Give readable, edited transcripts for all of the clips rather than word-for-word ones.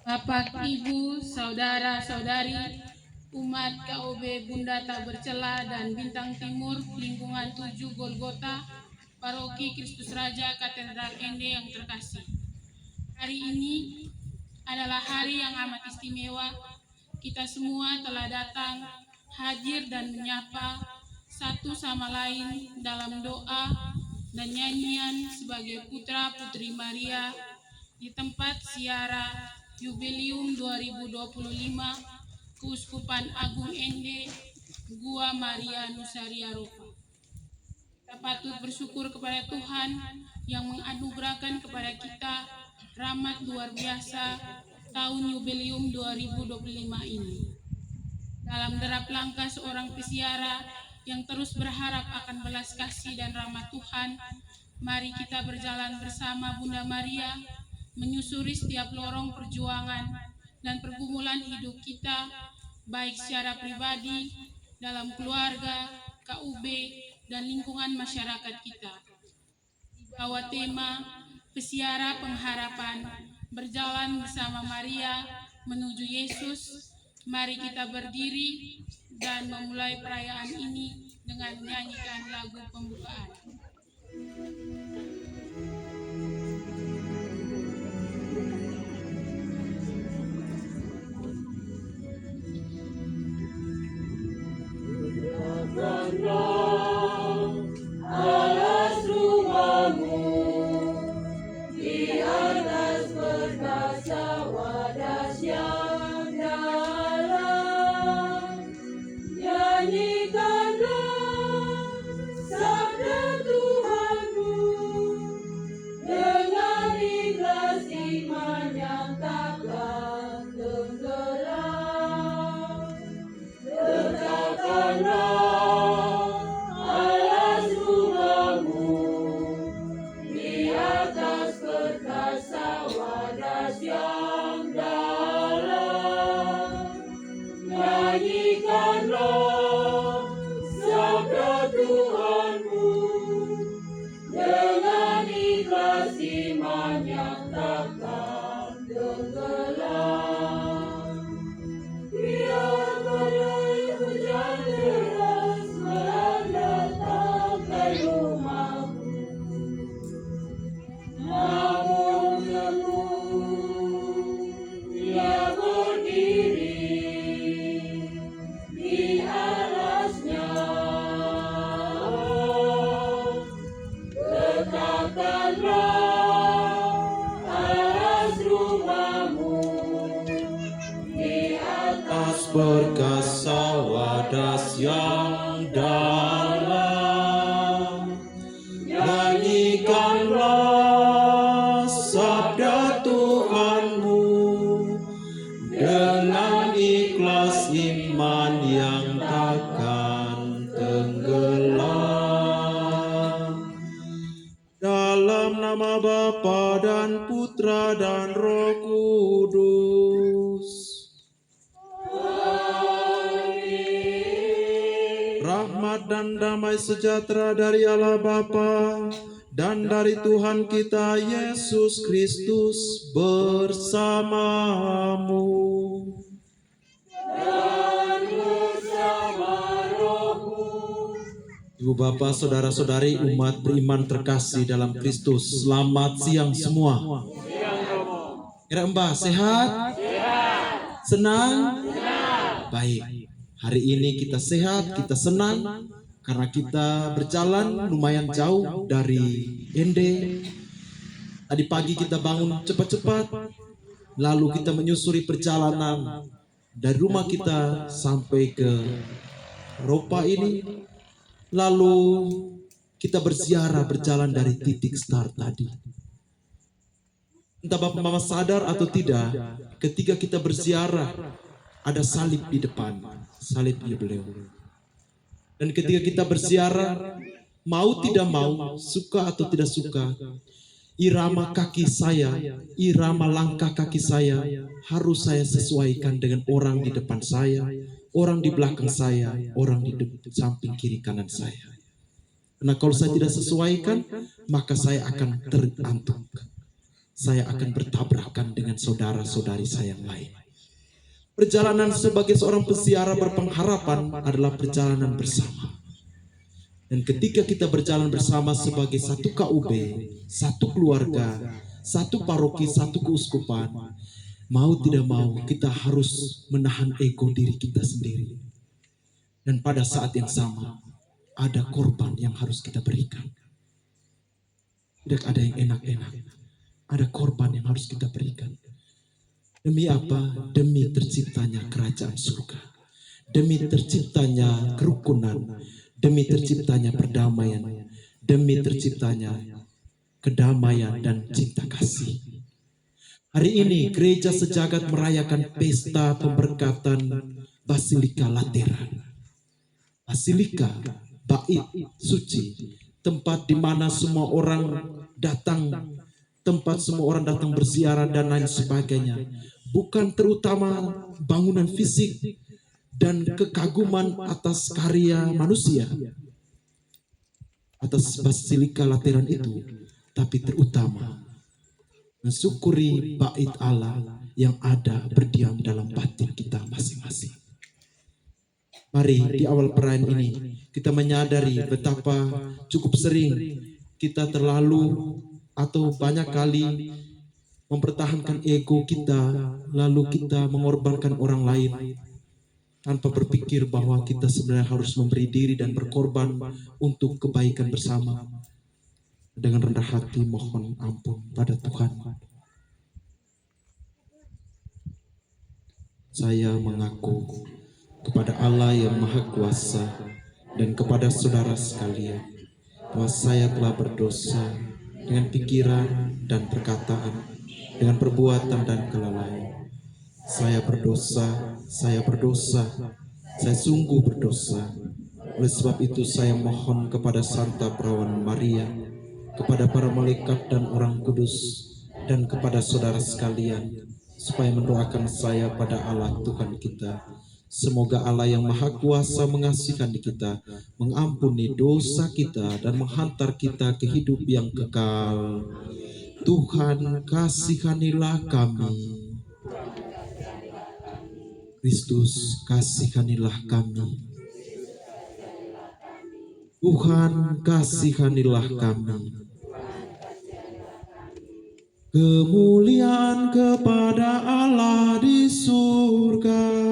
Bapak, Ibu, saudara-saudari, umat KOB Bunda Tak Bercela dan Bintang Timur, lingkungan 7 Golgota, Paroki Kristus Raja Katedral Ende yang terkasih. Hari ini adalah hari yang amat istimewa. Kita semua telah datang, hadir dan menyapa satu sama lain dalam doa dan nyanyian sebagai putra-putri Maria di tempat ziarah Jubileum 2025 Keuskupan Agung Ende, Gua Maria Nusaria Ropa. Kita patut bersyukur kepada Tuhan yang menganugerahkan kepada kita rahmat luar biasa tahun Jubileum 2025 ini. Dalam derap langkah seorang peziarah yang terus berharap akan belas kasih dan rahmat Tuhan, mari kita berjalan bersama Bunda Maria, menyusuri setiap lorong perjuangan dan pergumulan hidup kita, baik secara pribadi, dalam keluarga, KUB, dan lingkungan masyarakat kita. Di bawah tema Peziarah Pengharapan, berjalan bersama Maria menuju Yesus, mari kita berdiri dan memulai perayaan ini dengan menyanyikan lagu pembukaan. Alas rumahmu di atas perkasa wadas yang dalam, nyanyikanlah sabda Tuhanmu dengan ikhlas iman yang takkan tenggelam. Letakkanlah yang dalam, nyanyikanlah sabda Tuhanmu dengan ikhlas iman yang takkan tenggelam. Biar badai hujan deras melanda tangkai rumahmu, namun Ia berdiri di alasnya. Letakkanlah alas rumahmu di atas perkasa wadas yang dalam, nyanyikanlah sabda Tuhanmu dengan ikhlas iman yang takkan tenggelam. Dalam nama Bapa dan Putra dan Roh Kudus. Amin. Rahmat dan damai sejahtera dari Allah Bapa dan dari Tuhan kita Yesus Kristus bersamamu. dan bersama rohmu. Ibu bapak, saudara-saudari, umat beriman terkasih dalam Kristus, selamat siang semua. Kira Mbah sehat? Senang? Baik. Hari ini kita sehat, kita senang karena kita berjalan lumayan jauh dari Ende. Tadi pagi kita bangun cepat-cepat, lalu kita menyusuri perjalanan dari rumah kita sampai ke Ropa ini. Lalu kita berziarah berjalan dari titik start tadi. Entah Bapak Mama sadar atau tidak, ketika kita berziarah ada salib di depan, salib Jubileum. Dan ketika kita berziarah, mau tidak mau, suka atau tidak suka, irama kaki saya, irama langkah kaki saya harus saya sesuaikan dengan orang di depan saya, orang di belakang saya, orang di samping kiri kanan saya. Karena kalau saya tidak sesuaikan, maka saya akan terantuk. saya akan bertabrakan dengan saudara-saudari saya yang lain. Perjalanan sebagai seorang peziarah berpengharapan adalah perjalanan bersama. Dan ketika kita berjalan bersama sebagai satu KUB, satu keluarga, satu paroki, satu keuskupan, mau tidak mau kita harus menahan ego diri kita sendiri. Dan pada saat yang sama, ada korban yang harus kita berikan. Tidak ada yang enak-enak. Ada korban yang harus kita berikan. Demi apa? Demi terciptanya kerajaan surga. Demi terciptanya kerukunan. Demi terciptanya perdamaian. Demi terciptanya kedamaian dan cinta kasih. Hari ini gereja sejagat merayakan pesta pemberkatan Basilika Lateran. Basilika, bait suci, tempat di mana semua orang datang, tempat semua orang datang berziarah dan lain sebagainya. Bukan terutama bangunan fisik dan kekaguman atas karya manusia, atas Basilika Lateran itu, tapi terutama mensyukuri bait Allah yang ada berdiam dalam batin kita masing-masing. Mari di awal perayaan ini kita menyadari betapa cukup sering kita terlalu atau banyak kali mempertahankan ego kita, lalu kita mengorbankan orang lain tanpa berpikir bahwa kita sebenarnya harus memberi diri dan berkorban untuk kebaikan bersama. Dengan rendah hati mohon ampun pada Tuhan. Saya mengaku kepada Allah yang Maha Kuasa dan kepada saudara sekalian bahwa saya telah berdosa dengan pikiran dan perkataan, dengan perbuatan dan kelalaian. Saya berdosa, saya sungguh berdosa. Oleh sebab itu saya mohon kepada Santa Perawan Maria, kepada para malaikat dan orang kudus, dan kepada saudara sekalian, supaya mendoakan saya pada Allah Tuhan kita. Semoga Allah yang Maha Kuasa mengasihani kita, mengampuni dosa kita, dan menghantar kita ke hidup yang kekal. Tuhan kasihanilah kami. Kristus kasihanilah kami. Tuhan kasihanilah kami. Kemuliaan kepada Allah di surga.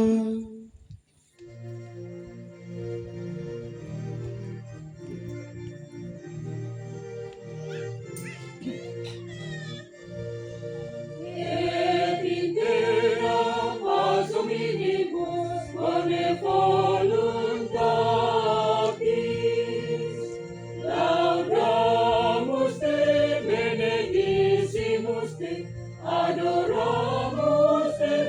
Adoramus te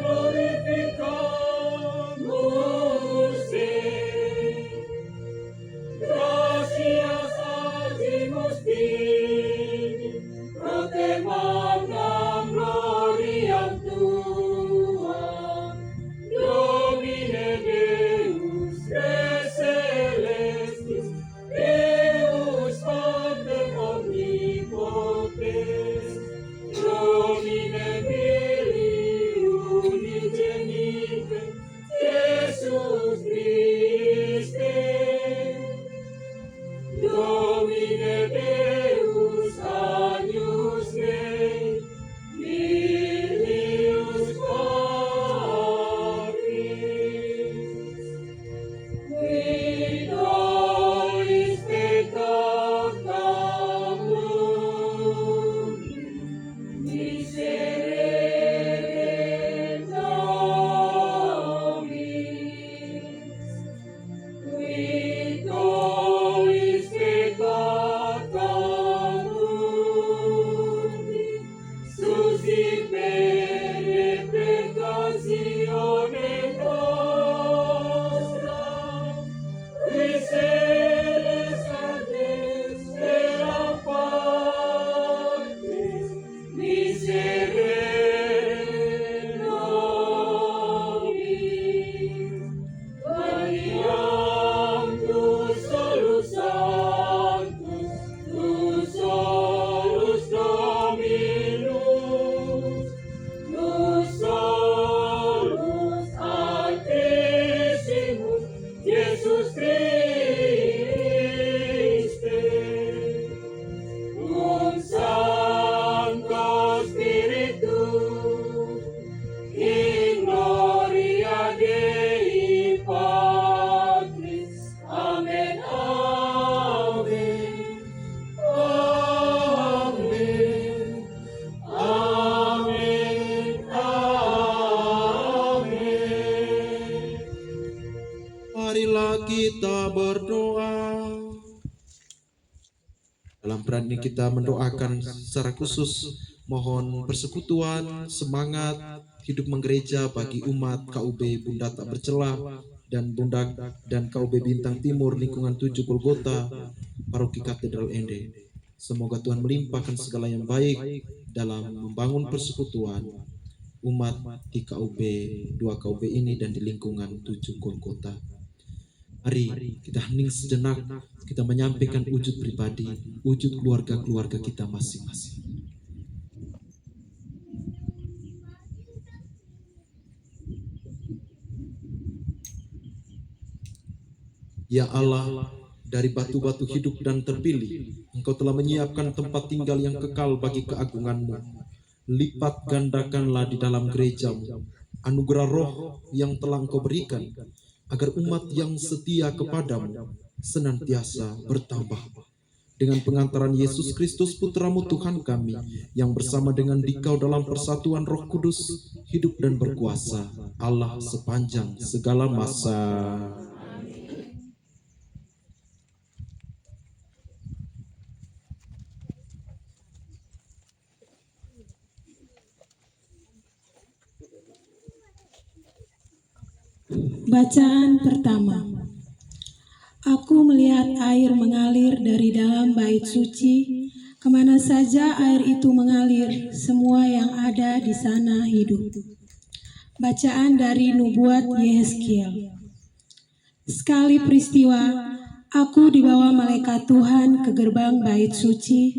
perdana ini kita mendoakan secara khusus mohon persekutuan, semangat, hidup menggereja bagi umat KUB Bunda Tak Bercelah dan Bunda dan KUB Bintang Timur lingkungan 7 Golgota, Paroki Katedral Ende. Semoga Tuhan melimpahkan segala yang baik dalam membangun persekutuan umat di KUB, 2 KUB ini dan di lingkungan 7 Golgota. Mari kita hening sejenak, kita menyampaikan wujud pribadi, wujud keluarga-keluarga kita masing-masing. Ya Allah, dari batu-batu hidup dan terpilih, Engkau telah menyiapkan tempat tinggal yang kekal bagi keagungan-Mu. Lipat gandakanlah di dalam gereja-Mu anugerah roh yang telah Engkau berikan, agar umat yang setia kepadamu senantiasa bertambah. Dengan pengantaran Yesus Kristus Putra-Mu Tuhan kami, yang bersama dengan Dikau dalam persatuan Roh Kudus, hidup dan berkuasa, Allah sepanjang segala masa. Bacaan pertama. Aku melihat air mengalir dari dalam bait suci, kemana saja air itu mengalir, semua yang ada di sana hidup. Bacaan dari Nubuat Yehezkiel. Sekali peristiwa, aku dibawa malaikat Tuhan ke gerbang bait suci,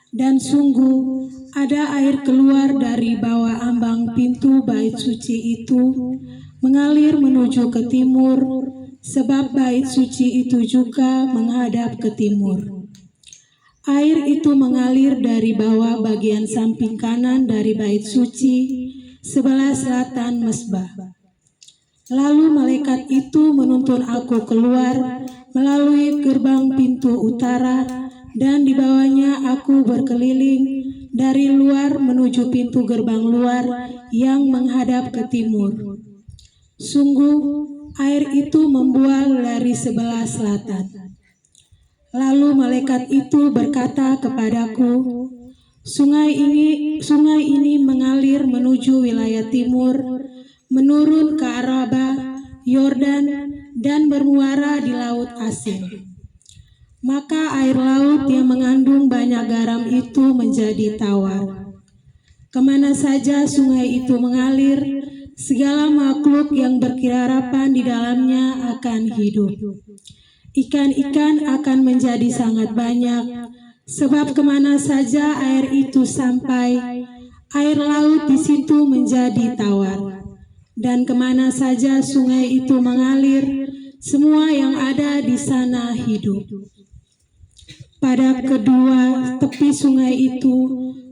dan sungguh ada air keluar dari bawah ambang pintu bait suci itu, mengalir menuju ke timur, sebab bait suci itu juga menghadap ke timur. Air itu mengalir dari bawah bagian samping kanan dari bait suci, sebelah selatan mesbah. Lalu malaikat itu menuntun aku keluar melalui gerbang pintu utara, dan di bawahnya aku berkeliling dari luar menuju pintu gerbang luar yang menghadap ke timur. Sungguh, air itu membual dari sebelah selatan. Lalu malaikat itu berkata kepadaku, sungai ini mengalir menuju wilayah timur, menurun ke Araba, Yordan, dan bermuara di Laut Asin. Maka air laut yang mengandung banyak garam itu menjadi tawar. Kemana saja sungai itu mengalir, segala makhluk yang berkeliaran di dalamnya akan hidup. Ikan-ikan akan menjadi sangat banyak, sebab kemana saja air itu sampai, air laut di situ menjadi tawar. Dan kemana saja sungai itu mengalir, semua yang ada di sana hidup. Pada kedua tepi sungai itu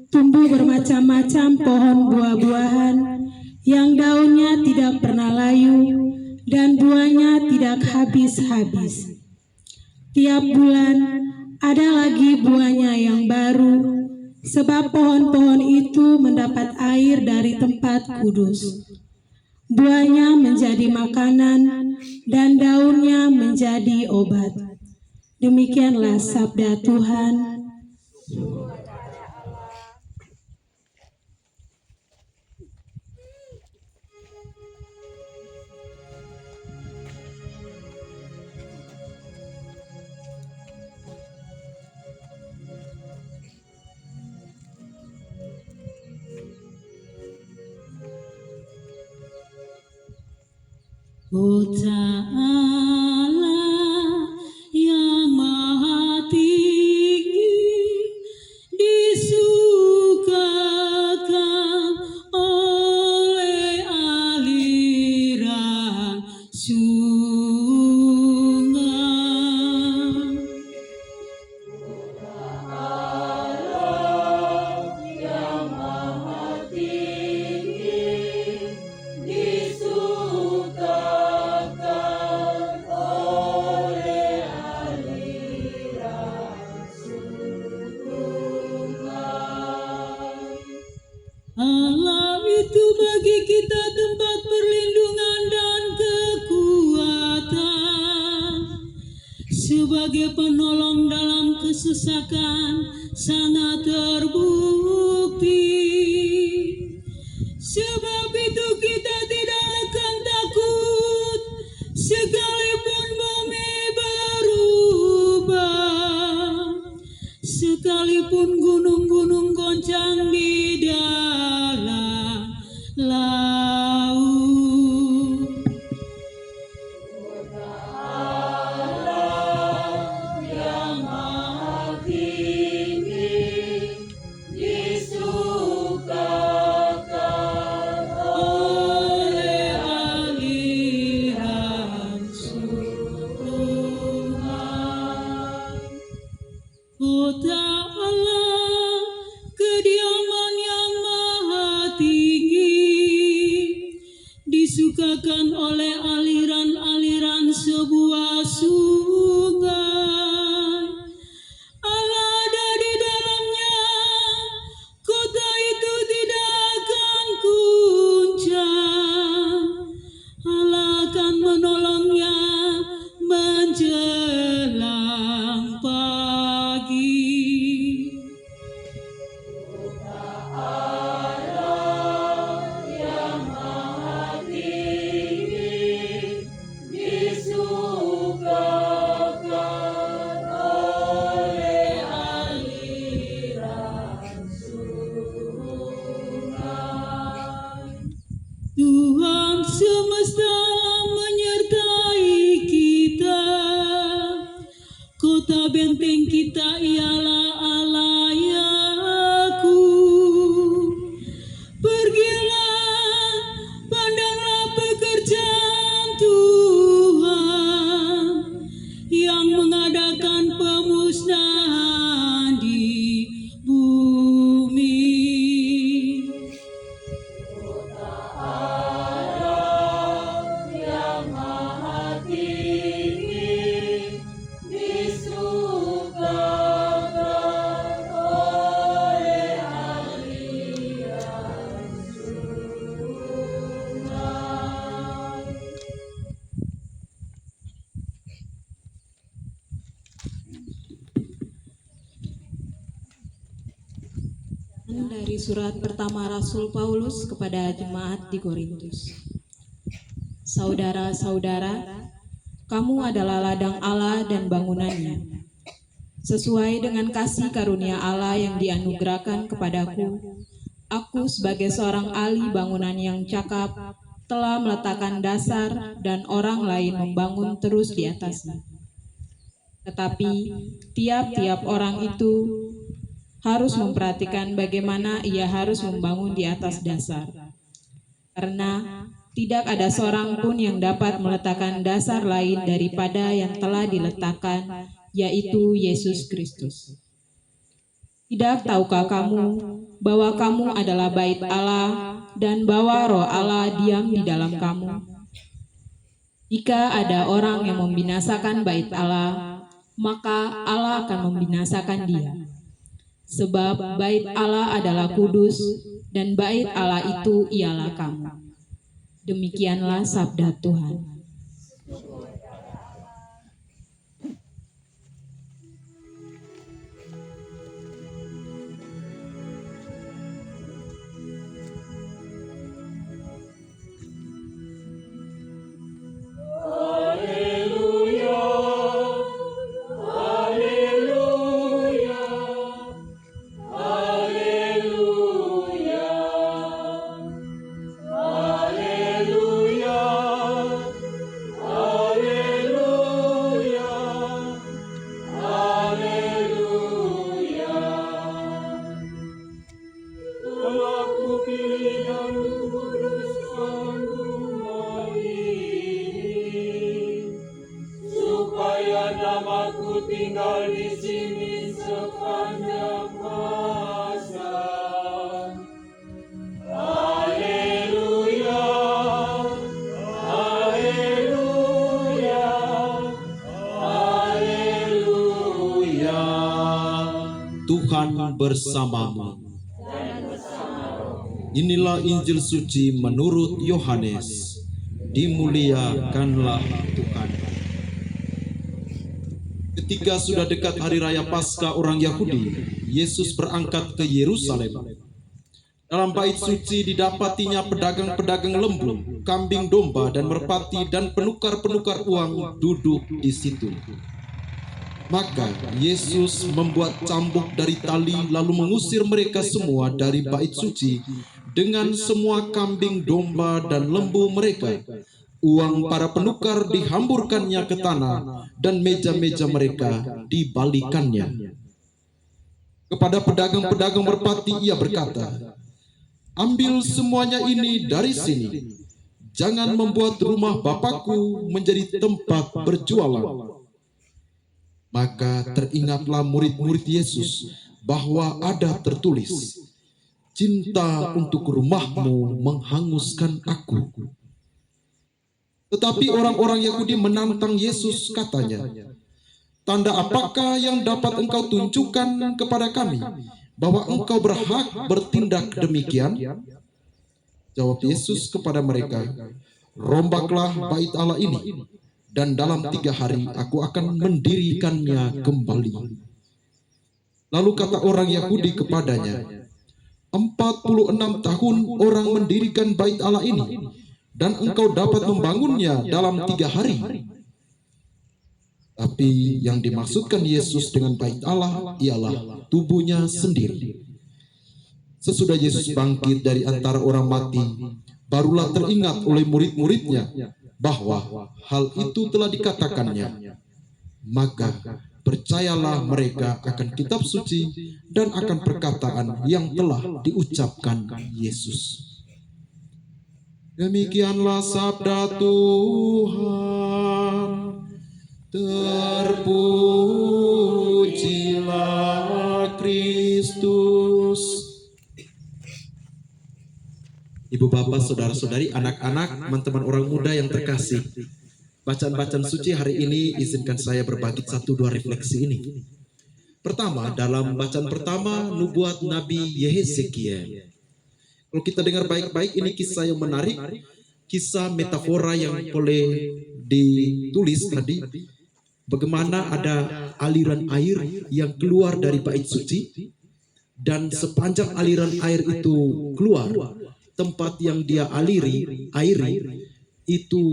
tumbuh bermacam-macam pohon buah-buahan, yang daunnya tidak pernah layu dan buahnya tidak habis-habis. Tiap bulan ada lagi buahnya yang baru, sebab pohon-pohon itu mendapat air dari tempat kudus. Buahnya menjadi makanan dan daunnya menjadi obat. Demikianlah sabda Tuhan. Oh Allah yang maha tinggi, disukakan oleh aliran sungai. Allah yang maha tinggi, disukakan oleh aliran sungai. Allah itu bagi kita tempat perlindungan dan kekuatan, sebagai penolong dalam kesesakan sangat terbukti. Sebab itu kita tidak akan takut, sekalipun bumi berubah, sekalipun gunung-gunung goncang di dalam laut. Kota Allah, kediaman yang maha tinggi, disukakan oleh aliran-aliran sebuah sungai. Allah ada di dalamnya, kota itu tidak akan goncang. Allah akan menolongnya menjelang pagi. Tuhan semesta menyertai kita, kota benteng kita ialah Allah Yakub. Pergilah, pandanglah pekerjaan Tuhan yang mengadakan pemusnahan di bumi. Dari surat pertama Rasul Paulus kepada jemaat di Korintus. Saudara-saudara, kamu adalah ladang Allah dan bangunannya. Sesuai dengan kasih karunia Allah yang dianugerahkan kepadaku, aku sebagai seorang ahli bangunan yang cakap telah meletakkan dasar dan orang lain membangun terus di atasnya. Tetapi tiap-tiap orang itu harus memperhatikan bagaimana ia harus membangun di atas dasar. Karena tidak ada seorang pun yang dapat meletakkan dasar lain daripada yang telah diletakkan, yaitu Yesus Kristus. Tidak tahukah kamu bahwa kamu adalah bait Allah dan bahwa Roh Allah diam di dalam kamu? Jika ada orang yang membinasakan bait Allah, maka Allah akan membinasakan dia. Sebab bait Allah adalah kudus, dan bait Allah itu ialah kamu. Demikianlah sabda Tuhan. tinggal di sini sepanjang masa. Haleluya, haleluya, haleluya. Tuhan bersamamu. Inilah Injil suci menurut Yohanes. Dimuliakanlah Tuhan. Ketika sudah dekat hari raya Paskah orang Yahudi, Yesus berangkat ke Yerusalem. Dalam bait suci didapatinya pedagang-pedagang lembu, kambing domba, dan merpati, dan penukar-penukar uang duduk di situ. Maka Yesus membuat cambuk dari tali lalu mengusir mereka semua dari bait suci dengan semua kambing domba dan lembu mereka. Uang para penukar dihamburkannya ke tanah dan meja-meja mereka dibalikannya. Kepada pedagang-pedagang merpati ia berkata, "Ambil semuanya ini dari sini. Jangan membuat rumah Bapakku menjadi tempat berjualan." Maka teringatlah murid-murid Yesus bahwa ada tertulis, "Cinta untuk rumahmu menghanguskan aku." Tetapi orang-orang Yahudi menantang Yesus, katanya, "Tanda apakah yang dapat engkau tunjukkan kepada kami bahwa engkau berhak bertindak demikian?" Jawab Yesus kepada mereka, "Rombaklah bait Allah ini, dan dalam 3 hari aku akan mendirikannya kembali." Lalu kata orang Yahudi kepadanya, 46 tahun orang mendirikan bait Allah ini, dan engkau dapat membangunnya dalam 3 hari. Tapi yang dimaksudkan Yesus dengan bait Allah ialah tubuhnya sendiri. Sesudah Yesus bangkit dari antara orang mati, barulah teringat oleh murid-muridnya bahwa hal itu telah dikatakannya. Maka percayalah mereka akan kitab suci dan akan perkataan yang telah diucapkan Yesus. Demikianlah sabda Tuhan. Terpujilah Kristus. Ibu bapak, saudara-saudari, anak-anak, teman-teman orang muda yang terkasih, bacaan-bacaan suci hari ini izinkan saya berbagi 1-2 refleksi ini. Pertama, dalam bacaan pertama nubuat Nabi Yehezekiel. Kalau kita dengar baik-baik, ini kisah yang menarik, kisah metafora yang boleh ditulis tadi. Bagaimana ada aliran air yang keluar dari bait suci, dan sepanjang aliran air itu keluar, tempat yang dia airi, itu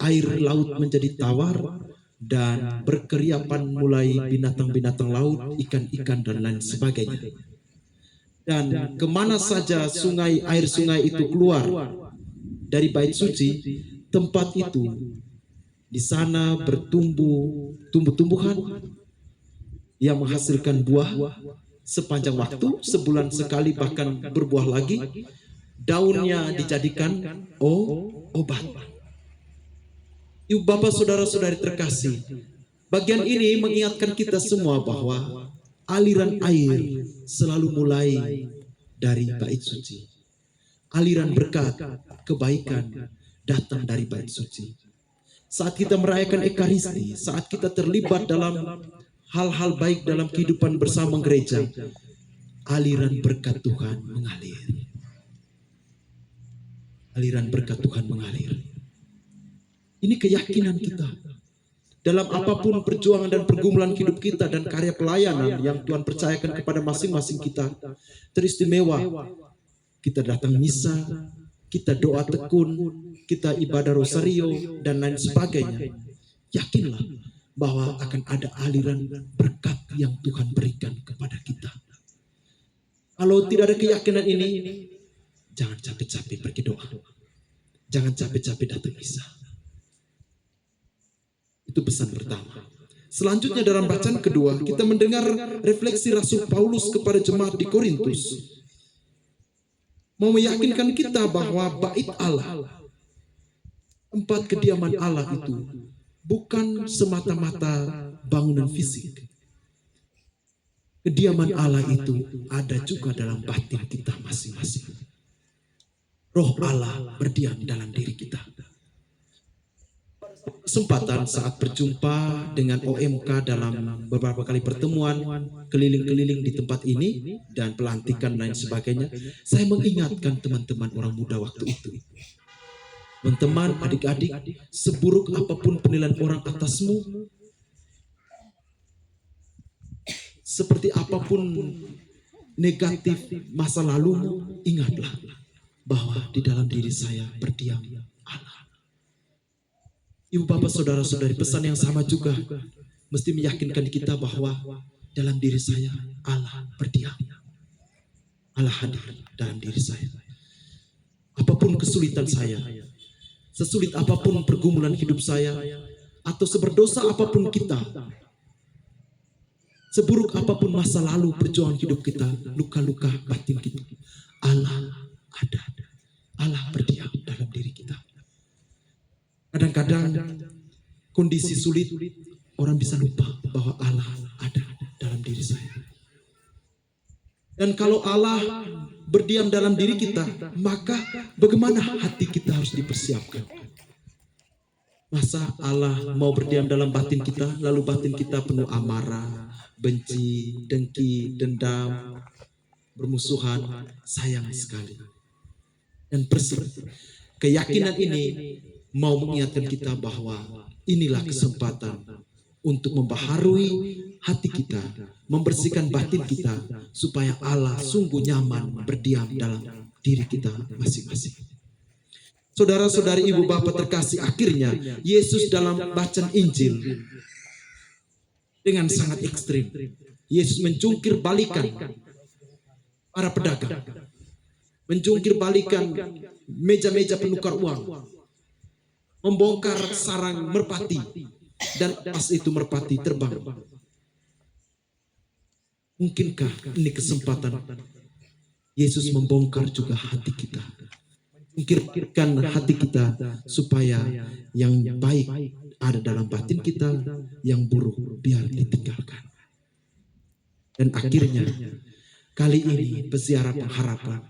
air laut menjadi tawar, dan berkeriapan mulai binatang-binatang laut, ikan-ikan, dan lain sebagainya. Dan kemana saja air sungai itu keluar dari bait suci, tempat itu di sana bertumbuh tumbuh-tumbuhan yang menghasilkan buah sepanjang waktu, sebulan sekali bahkan berbuah lagi. Daunnya dijadikan obat. Ibu bapak, saudara-saudari terkasih, bagian ini mengingatkan kita semua bahwa aliran air selalu mulai dari bait suci. Aliran berkat, kebaikan datang dari bait suci. Saat kita merayakan Ekaristi, saat kita terlibat dalam hal-hal baik dalam kehidupan bersama gereja, aliran berkat Tuhan mengalir. Aliran berkat Tuhan mengalir. Ini keyakinan kita. Dalam apapun perjuangan dan pergumulan hidup kita dan karya pelayanan yang Tuhan percayakan kepada masing-masing kita, teristimewa. Kita datang misa, kita doa tekun, kita ibadah rosario, dan lain sebagainya. Yakinlah bahwa akan ada aliran berkat yang Tuhan berikan kepada kita. Kalau tidak ada keyakinan ini, jangan capek-capek pergi doa. Jangan capek-capek datang misa. Itu pesan pertama. Selanjutnya dalam bacaan kedua, kita mendengar refleksi Rasul Paulus kepada jemaat di Korintus. Mau meyakinkan kita bahwa bait Allah, tempat kediaman Allah itu bukan semata-mata bangunan fisik. Kediaman Allah itu ada juga dalam batin kita masing-masing. Roh Allah berdiam dalam diri kita. Kesempatan saat berjumpa dengan OMK dalam beberapa kali pertemuan keliling-keliling di tempat ini dan pelantikan lain sebagainya, saya mengingatkan teman-teman orang muda waktu itu. Teman-teman, adik-adik, seburuk apapun penilaian orang atasmu, seperti apapun negatif masa lalumu, ingatlah bahwa di dalam diri saya berdiam Allah. Ibu bapak saudara-saudari, pesan yang sama juga mesti meyakinkan kita bahwa dalam diri saya Allah berdiam. Allah hadir dalam diri saya. Apapun kesulitan saya, sesulit apapun pergumulan hidup saya, atau seberdosa apapun kita, seburuk apapun masa lalu perjuangan hidup kita, luka-luka batin kita, Allah ada. Allah berdiam dalam diri kita. Kadang-kadang kondisi sulit, orang bisa lupa bahwa Allah ada dalam diri saya. Dan kalau Allah berdiam dalam diri kita, maka bagaimana hati kita harus dipersiapkan? Masa Allah mau berdiam dalam batin kita, lalu batin kita penuh amarah, benci, dengki, dendam, bermusuhan? Sayang sekali. Dan persis keyakinan ini mau mengingatkan kita bahwa inilah kesempatan untuk membaharui hati kita, membersihkan batin kita, supaya Allah sungguh nyaman berdiam dalam diri kita masing-masing. Saudara-saudari, ibu bapak terkasih, akhirnya Yesus dalam bacaan Injil dengan sangat ekstrim, Yesus mencungkir balikan para pedagang, mencungkir balikan meja-meja penukar uang, membongkar sarang merpati, dan pas itu merpati terbang. Mungkinkah ini kesempatan Yesus membongkar juga hati kita, menyingkirkan hati kita, supaya yang baik ada dalam batin kita, yang buruk biar ditinggalkan. Dan akhirnya kali ini peziarah pengharapan,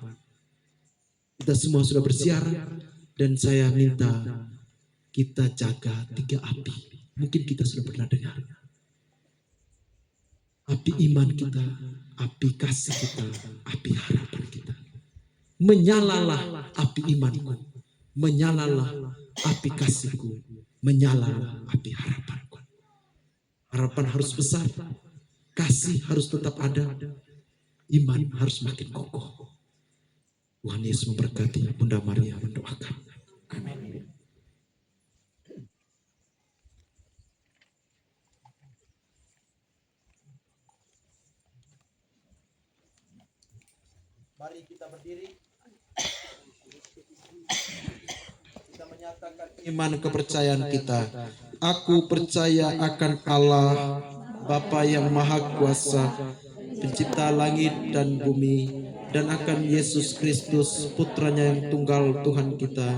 kita semua sudah berziarah, dan saya minta kita jaga 3 api. Mungkin kita sudah pernah dengar. Api iman kita, api kasih kita, api harapan kita. Menyalalah api imanku, menyalalah api kasihku, menyalalah api harapanku. Harapan harus besar, kasih harus tetap ada, iman harus makin kokoh. Tuhan Yesus memberkati. Bunda Maria mendoakan. Amin. Mari kita berdiri. Kita menyatakan iman kepercayaan kita. Aku percaya akan Allah, Bapa yang Maha Kuasa, Pencipta langit dan bumi, dan akan Yesus Kristus, Putranya yang tunggal Tuhan kita,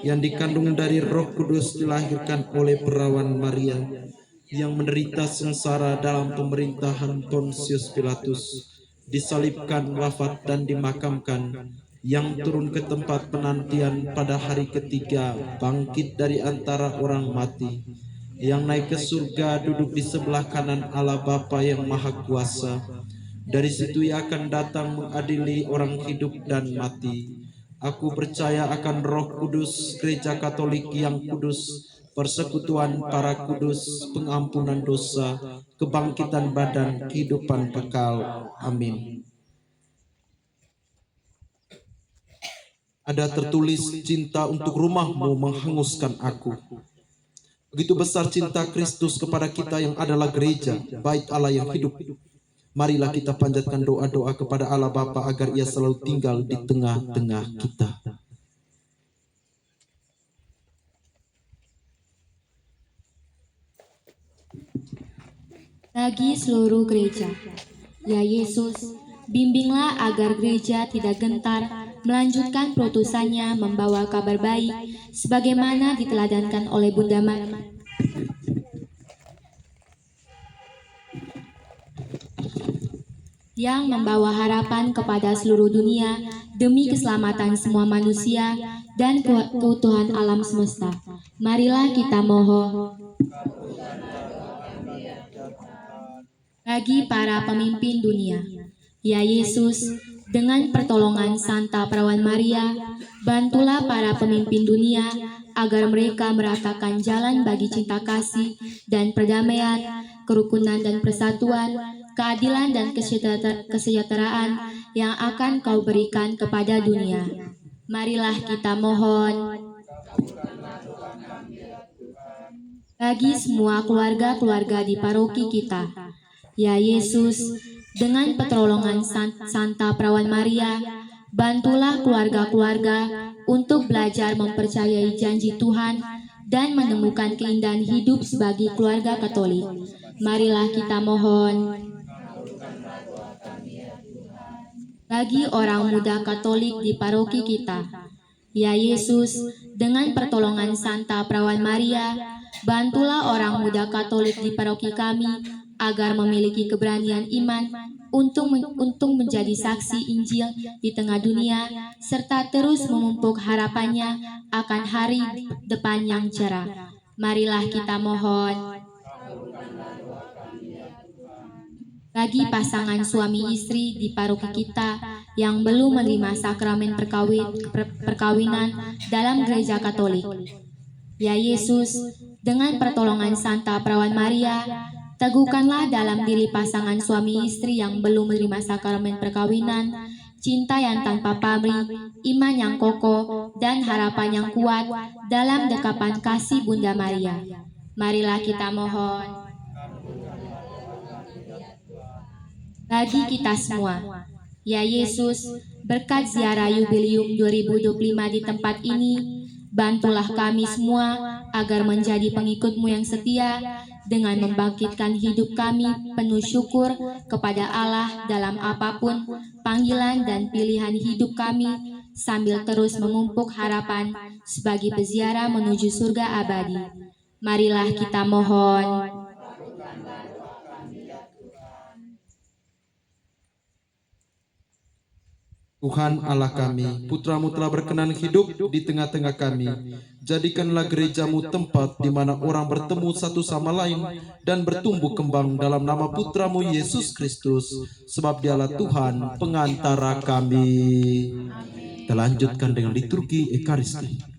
yang dikandung dari Roh Kudus, dilahirkan oleh perawan Maria, yang menderita sengsara dalam pemerintahan Pontius Pilatus, disalibkan, wafat dan dimakamkan, yang turun ke tempat penantian pada hari ketiga, bangkit dari antara orang mati, yang naik ke surga, duduk di sebelah kanan Allah Bapa yang Maha Kuasa. Dari situ Ia akan datang mengadili orang hidup dan mati. Aku percaya akan Roh Kudus, Gereja Katolik yang kudus, persekutuan para kudus, pengampunan dosa, kebangkitan badan, kehidupan kekal. Amin. Ada tertulis, cinta untuk rumahmu menghanguskan aku. Begitu besar cinta Kristus kepada kita yang adalah gereja, bait Allah yang hidup. Marilah kita panjatkan doa-doa kepada Allah Bapa agar Ia selalu tinggal di tengah-tengah kita. Bagi seluruh gereja, ya Yesus, bimbinglah agar gereja tidak gentar melanjutkan perutusannya membawa kabar baik sebagaimana diteladankan oleh Bunda Maria, yang membawa harapan kepada seluruh dunia demi keselamatan semua manusia dan keutuhan alam semesta. Marilah kita mohon. Bagi para pemimpin dunia, ya Yesus, dengan pertolongan Santa Perawan Maria, bantulah para pemimpin dunia agar mereka meratakan jalan bagi cinta kasih dan perdamaian, kerukunan dan persatuan, keadilan dan kesejahteraan yang akan Kau berikan kepada dunia. Marilah kita mohon bagi semua keluarga-keluarga di paroki kita. Ya Yesus, dengan pertolongan Santa Perawan Maria, bantulah keluarga-keluarga untuk belajar mempercayai janji Tuhan dan menemukan keindahan hidup sebagai keluarga Katolik. Marilah kita mohon bagi orang muda Katolik di paroki kita. Ya Yesus, dengan pertolongan Santa Perawan Maria, bantulah orang muda Katolik di paroki kami agar memiliki keberanian iman untuk menjadi saksi Injil di tengah dunia, serta terus memupuk harapannya akan hari depan yang cerah. Marilah kita mohon bagi pasangan suami istri di paroki kita yang belum menerima sakramen perkawinan dalam gereja Katolik. Ya Yesus, dengan pertolongan Santa Perawan Maria, teguhkanlah dalam diri pasangan suami istri yang belum menerima sakramen perkawinan, cinta yang tanpa pamrih, iman yang kokoh, dan harapan yang kuat dalam dekapan kasih Bunda Maria. Marilah kita mohon bagi kita semua. Ya Yesus, berkat ziarah Yubileum 2025 di tempat ini, bantulah kami semua agar menjadi pengikut-Mu yang setia dengan membangkitkan hidup kami penuh syukur kepada Allah dalam apapun panggilan dan pilihan hidup kami, sambil terus memupuk harapan sebagai peziarah menuju surga abadi. Marilah kita mohon Tuhan Allah kami, Putra-Mu telah berkenan hidup di tengah-tengah kami. Jadikanlah gereja-Mu tempat di mana orang bertemu satu sama lain dan bertumbuh kembang dalam nama Putra-Mu Yesus Kristus, sebab Dialah Tuhan pengantara kami. Kita lanjutkan dengan liturgi Ekaristi.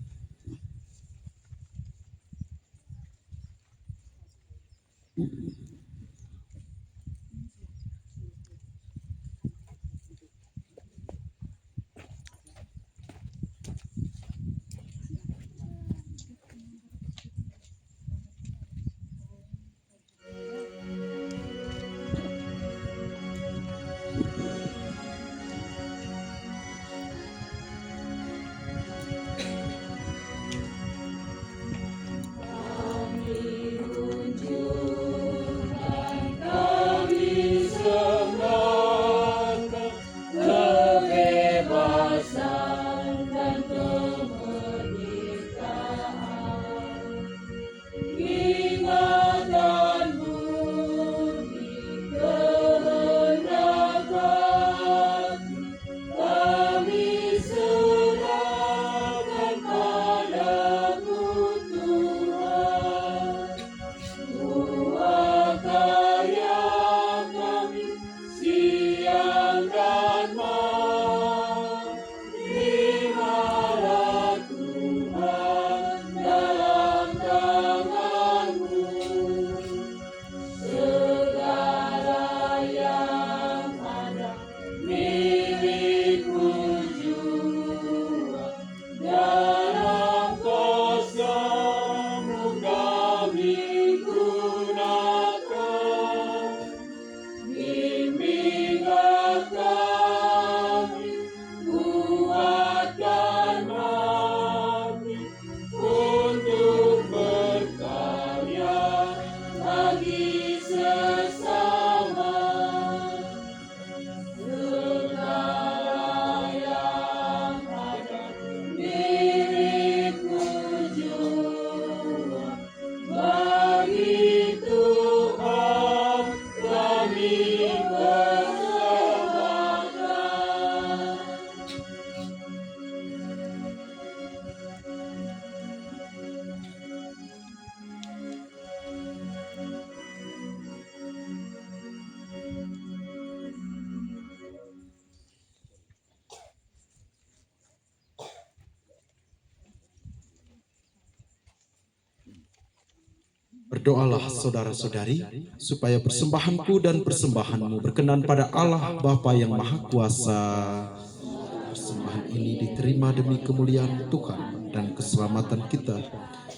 Berdoalah saudara-saudari, supaya persembahanku dan persembahanmu berkenan pada Allah Bapa yang Maha Kuasa. Persembahan ini diterima demi kemuliaan Tuhan dan keselamatan kita,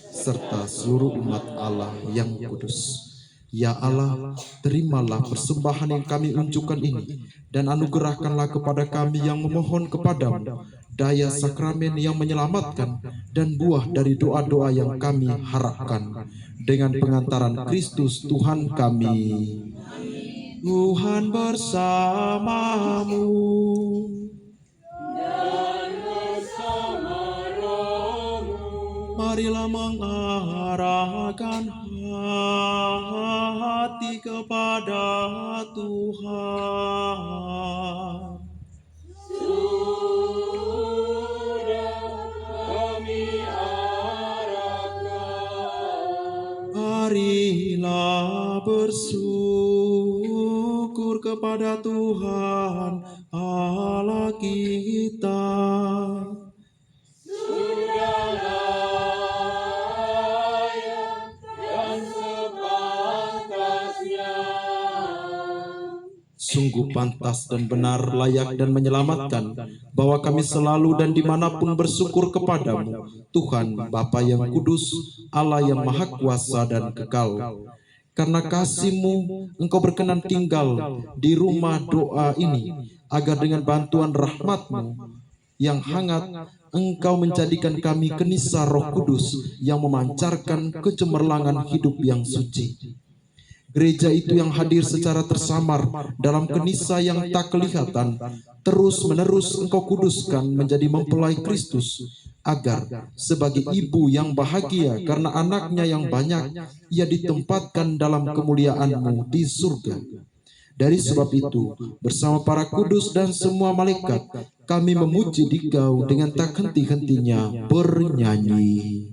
serta seluruh umat Allah yang kudus. Ya Allah, terimalah persembahan yang kami unjukkan ini, dan anugerahkanlah kepada kami yang memohon kepadamu daya sakramen yang menyelamatkan dan buah dari doa-doa yang kami harapkan, dengan pengantaran Kristus Tuhan kami. Tuhan bersamamu. Marilah mengarahkan hati kepada Tuhan. Marilah bersyukur kepada Tuhan Allah kita. Sungguh pantas dan benar, layak dan menyelamatkan, bahwa kami selalu dan dimanapun bersyukur kepadamu, Tuhan Bapa yang kudus, Allah yang maha kuasa dan kekal. Karena kasih-Mu, Engkau berkenan tinggal di rumah doa ini, agar dengan bantuan rahmat-Mu yang hangat, Engkau menjadikan kami kenisa Roh Kudus yang memancarkan kecemerlangan hidup yang suci. Gereja itu yang hadir secara tersamar dalam kenisa yang tak kelihatan, terus-menerus Engkau kuduskan menjadi mempelai Kristus, agar sebagai ibu yang bahagia karena anaknya yang banyak, ia ditempatkan dalam kemuliaan-Mu di surga. Dari sebab itu, bersama para kudus dan semua malaikat, kami memuji Dikau dengan tak henti-hentinya bernyanyi.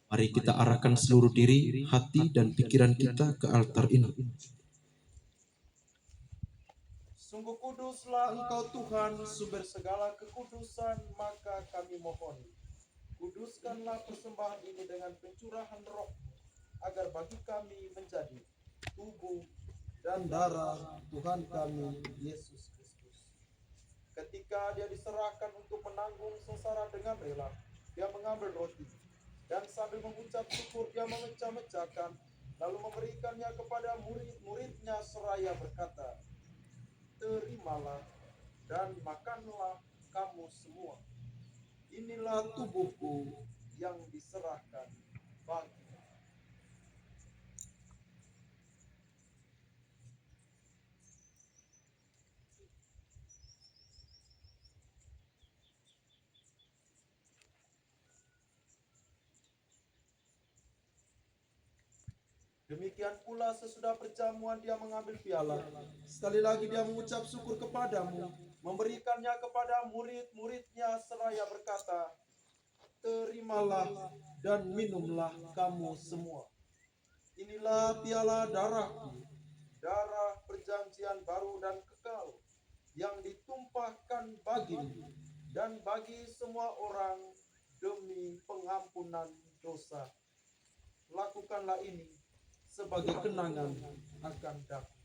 Mari kita arahkan seluruh diri, hati, dan pikiran kita ke altar ini. Sungguh kuduslah Engkau Tuhan, sumber segala kekudusan, maka kami mohon, kuduskanlah persembahan ini dengan pencurahan Roh, agar bagi kami menjadi tubuh dan darah Tuhan kami, Yesus Kristus. Ketika Dia diserahkan untuk menanggung sengsara dengan rela, Dia mengambil roti, dan sambil mengucap syukur Dia memecah-mecahkan, lalu memberikannya kepada murid-muridnya seraya berkata, "Terimalah dan makanlah kamu semua. Inilah tubuhku yang diserahkan bagi." Demikian pula sesudah perjamuan dia mengambil piala. Sekali lagi dia mengucap syukur kepadamu, memberikannya kepada murid-muridnya seraya berkata, "Terimalah dan minumlah kamu semua. Inilah piala darahku, darah perjanjian baru dan kekal, yang ditumpahkan bagimu dan bagi semua orang demi pengampunan dosa. Lakukanlah ini sebagai kenangan akan daku."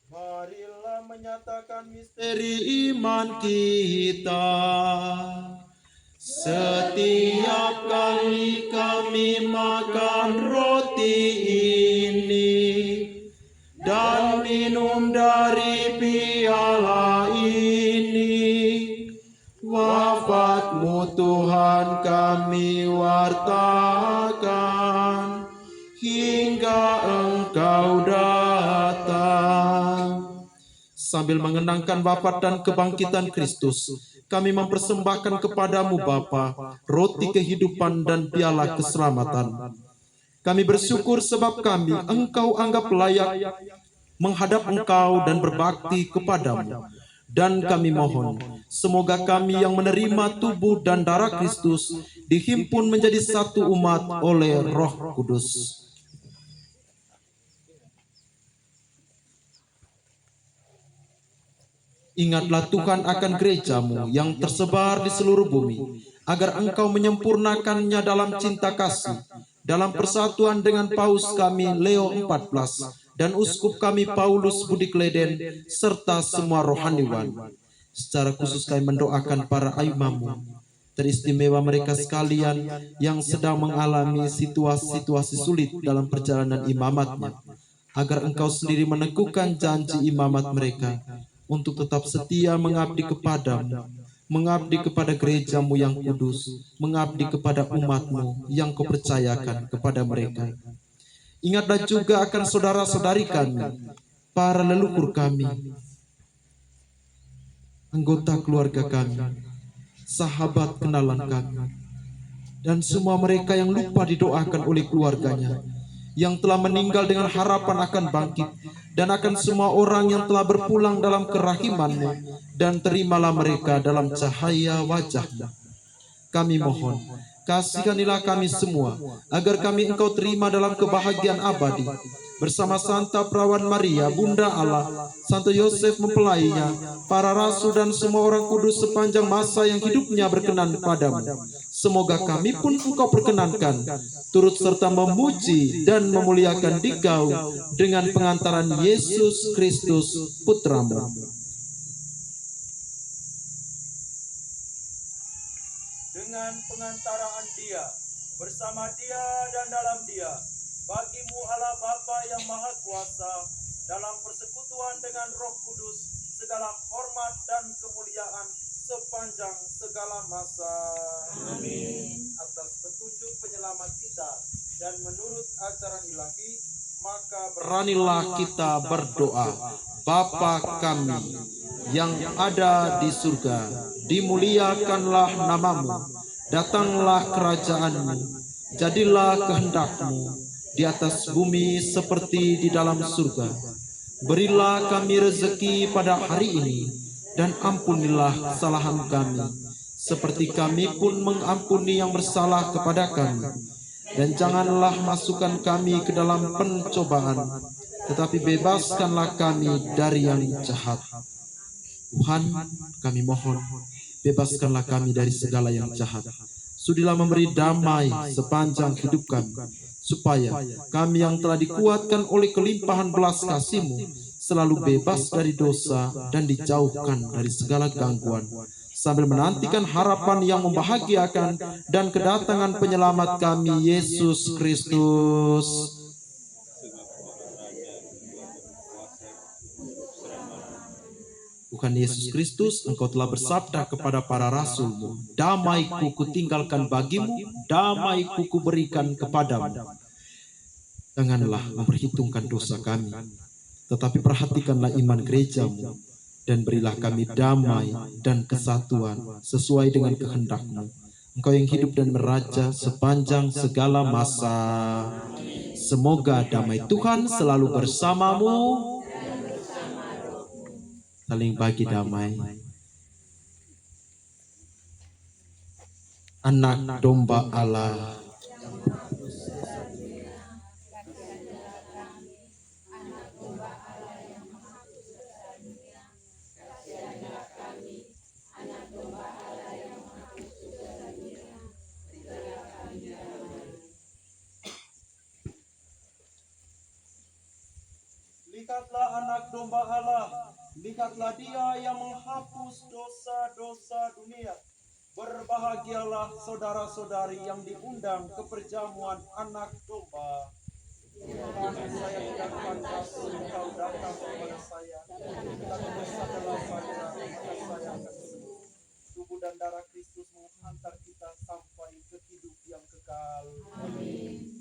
Marilah menyatakan misteri iman kita. Setiap kali kami makan roti ini dan minum dari piala ini, wafat-Mu Tuhan kami wartakan hingga Engkau datang. Sambil mengenangkan wafat dan kebangkitan Kristus, kami mempersembahkan kepadamu Bapa, roti kehidupan dan piala keselamatan. Kami bersyukur sebab kami Engkau anggap layak menghadap Engkau dan berbakti kepadamu. Dan kami mohon, semoga kami yang menerima tubuh dan darah Kristus dihimpun menjadi satu umat oleh Roh Kudus. Ingatlah Tuhan akan gereja-Mu yang tersebar di seluruh bumi, agar Engkau menyempurnakannya dalam cinta kasih, dalam persatuan dengan Paus kami Leo XIV dan Uskup kami Paulus Budi Kleden, serta semua rohaniwan. Secara khusus kami mendoakan para imam-Mu, teristimewa mereka sekalian yang sedang mengalami situasi-situasi sulit dalam perjalanan imamatnya, agar Engkau sendiri meneguhkan janji imamat mereka, untuk tetap setia mengabdi kepadamu, mengabdi kepada gereja-Mu yang kudus, mengabdi kepada umat-Mu yang Kau percayakan kepada mereka. Ingatlah juga akan saudara-saudari kami, para leluhur kami, anggota keluarga kami, sahabat kenalan kami, dan semua mereka yang lupa didoakan oleh keluarganya, yang telah meninggal dengan harapan akan bangkit, dan akan semua orang yang telah berpulang dalam kerahiman-Mu, dan terimalah mereka dalam cahaya wajah-Mu. Kami mohon, kasihanilah kami semua, agar kami Engkau terima dalam kebahagiaan abadi, bersama Santa Perawan Maria, Bunda Allah, Santo Yosef mempelainya, para rasul dan semua orang kudus sepanjang masa yang hidupnya berkenan padamu. Semoga kami pun Engkau perkenankan, turut serta memuji dan memuliakan Dikau dengan pengantaran Yesus Kristus Putra-Mu. Dengan pengantaraan Dia, bersama Dia dan dalam Dia, bagi-Mu Allah Bapa yang Maha Kuasa, dalam persekutuan dengan Roh Kudus, segala hormat dan kemuliaan sepanjang segala masa. Amin. Atas petunjuk penyelamat kita dan menurut ajaran ilahi, maka beranilah kita berdoa. Bapa kami yang ada di surga, dimuliakanlah nama-Mu, datanglah kerajaan-Mu, jadilah kehendak-Mu di atas bumi seperti di dalam surga. Berilah kami rezeki pada hari ini, dan ampunilah kesalahan kami, seperti kami pun mengampuni yang bersalah kepada kami. Dan janganlah masukkan kami ke dalam pencobaan, tetapi bebaskanlah kami dari yang jahat. Tuhan, kami mohon, bebaskanlah kami dari segala yang jahat. Sudilah memberi damai sepanjang hidup kami, supaya kami yang telah dikuatkan oleh kelimpahan belas kasih-Mu selalu bebas dari dosa dan dijauhkan dari segala gangguan, sambil menantikan harapan yang membahagiakan dan kedatangan penyelamat kami, Yesus Kristus. Tuhan Yesus Kristus, Engkau telah bersabda kepada para rasul-Mu, "Damai-Ku kutinggalkan bagi-Mu, damai-Ku kuberikan kepadamu." Janganlah memperhitungkan dosa kami, tetapi perhatikanlah iman gerejamu, dan berilah kami damai dan kesatuan sesuai dengan kehendak-Mu. Engkau yang hidup dan meraja sepanjang segala masa. Semoga damai Tuhan selalu bersamamu. Saling bagi damai. Anak domba Allah. Lihatlah anak domba Allah, lihatlah dia yang menghapus dosa-dosa dunia. Berbahagialah saudara-saudari yang diundang ke perjamuan anak domba. Tuhan, saya tidak pantas engkau datang kepada saya, tapi bersabdalah saja, maka saya akan sembuh. Tubuh dan darah Kristus menghantar kita sampai ke hidup yang kekal. Amin.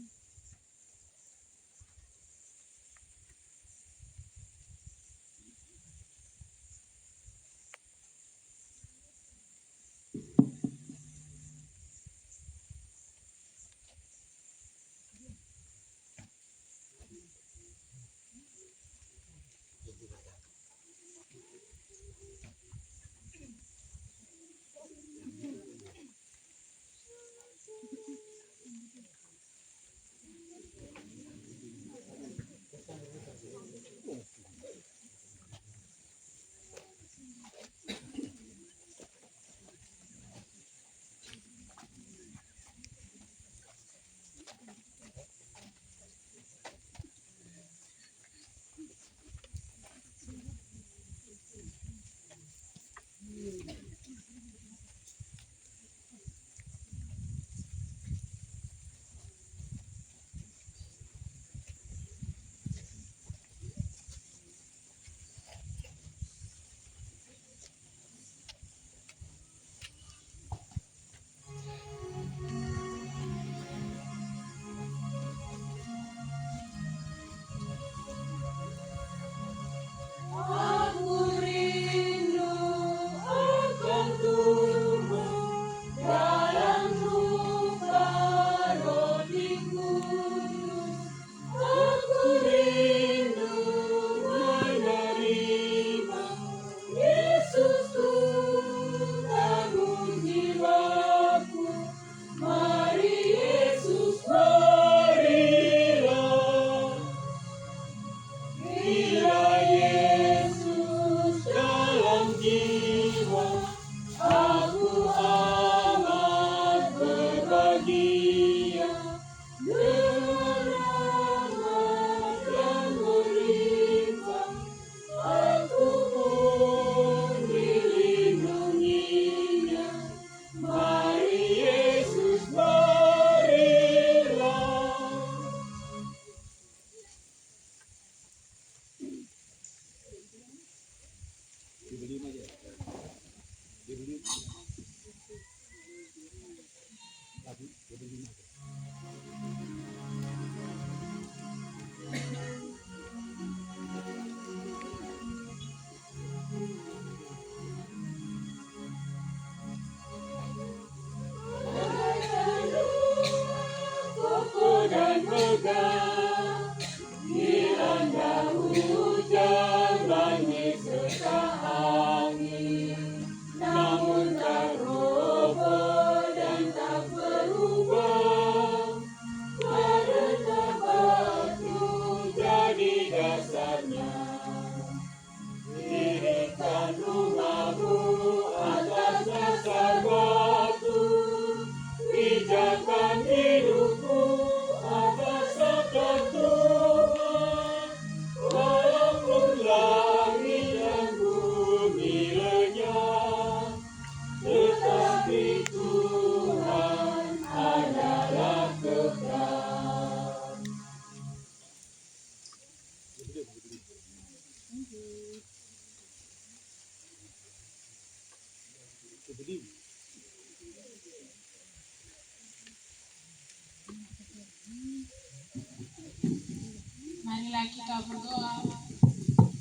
marilah kita berdoa.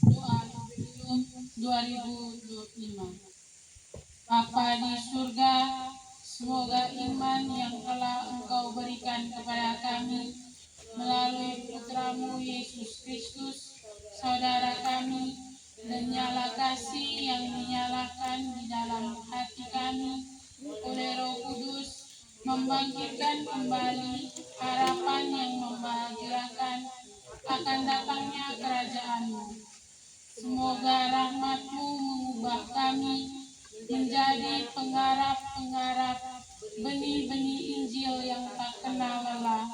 Doa Jubilum 2025. Bapa di surga, semoga iman yang telah Engkau berikan kepada kami melalui Putramu Yesus Kristus, Saudara kami, dan nyala kasih yang dinyalakan di dalam hati kami oleh Roh Kudus, membangkitkan kembali harapan yang membahagiakan akan datangnya kerajaan-Mu. Semoga rahmat-Mu mengubah kami menjadi penggarap-penggarap benih-benih Injil yang tak kenal lelah.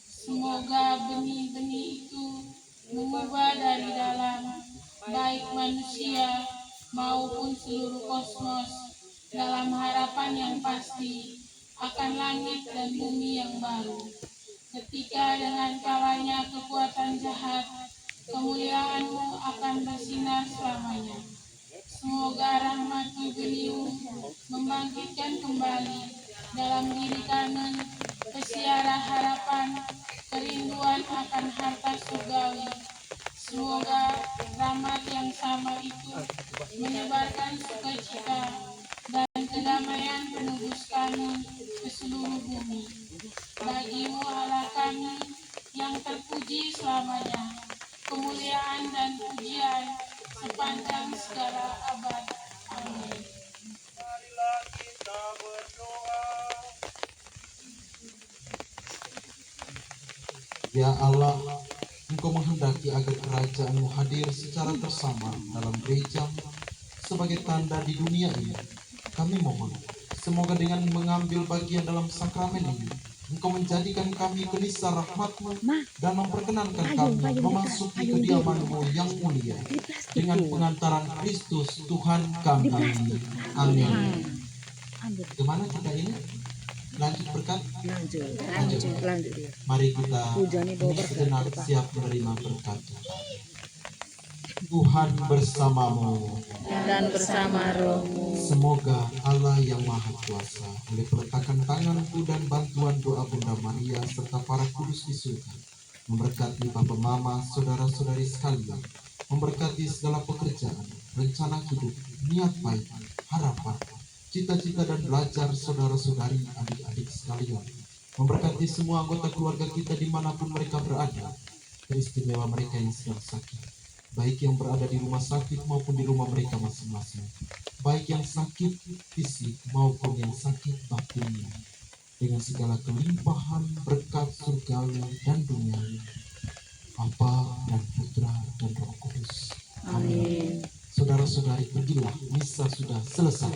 Semoga benih-benih itu mengubah dari dalam, baik manusia maupun seluruh kosmos, dalam harapan yang pasti akan langit dan bumi yang baru. Ketika dengan kalanya kekuatan jahat, kemuliaan-Mu akan bersinar selamanya. Semoga rahmat Jubilium membangkitkan kembali dalam diri kami pesiara harapan, kerinduan akan harta surgawi. Semoga rahmat yang sama itu menyebarkan sukacita dan kedamaian penebus kami ke seluruh bumi. Bagi-Mu Allah kami yang terpuji selamanya, kemuliaan dan pujian sepanjang segala abad. Amin. Marilah kita berdoa. Ya Allah, Engkau menghendaki agar kerajaan-Mu hadir secara bersama dalam gereja sebagai tanda di dunia ini. Kami mohon, semoga dengan mengambil bagian dalam sakramen ini, Engkau menjadikan kami gelisah rahmat-Mu dan memperkenankan kami memasuki kediaman-Mu yang mulia dengan pengantaran Kristus Tuhan kami. Amin. Kemana kita ini? Lanjut berkat? Lanjut. Mari kita ini sejenak siap menerima berkat. Tuhan bersamamu dan bersama rohmu. Semoga Allah yang Maha Kuasa oleh peletakan tanganku dan bantuan doa Bunda Maria serta para kudus di surga memberkati Papa Mama, saudara-saudari sekalian, memberkati segala pekerjaan, rencana hidup, niat baik, harapan, cita-cita dan belajar saudara-saudari, adik-adik sekalian, memberkati semua anggota keluarga kita dimanapun mereka berada, teristimewa mereka yang sedang sakit, baik yang berada di rumah sakit maupun di rumah mereka masing-masing, baik yang sakit fisik maupun yang sakit batinnya, dengan segala kelimpahan berkat surgawi dan duniawi, Bapa dan Putra dan Roh Kudus. Amin. Saudara-saudari, pergilah, misa sudah selesai.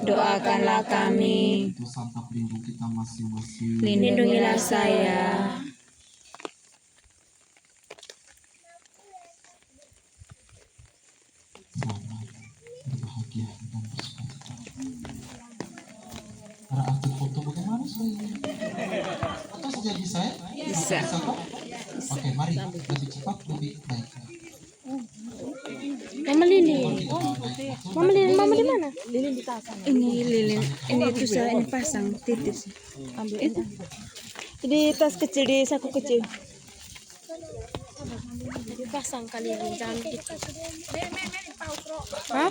Doakanlah kami. Untuk Santa pelindung kita masing-masing. Lindungilah saya. Selamat, berbahagia dan bersukacita. Ada aktif foto bagaimana sebaiknya? Atau saja bisa ya? Bisa kok? Oke, mari lebih cepat, lebih baik. Mama Lili. Kalau kita mau baik foto, Mama di mana? Lilin di tas. Ini lilin. Ini itu saya ini pasang titis. Ambil itu. Di tas kecil, di saku kecil. Dipasang kali ini, jangan gitu. Hah?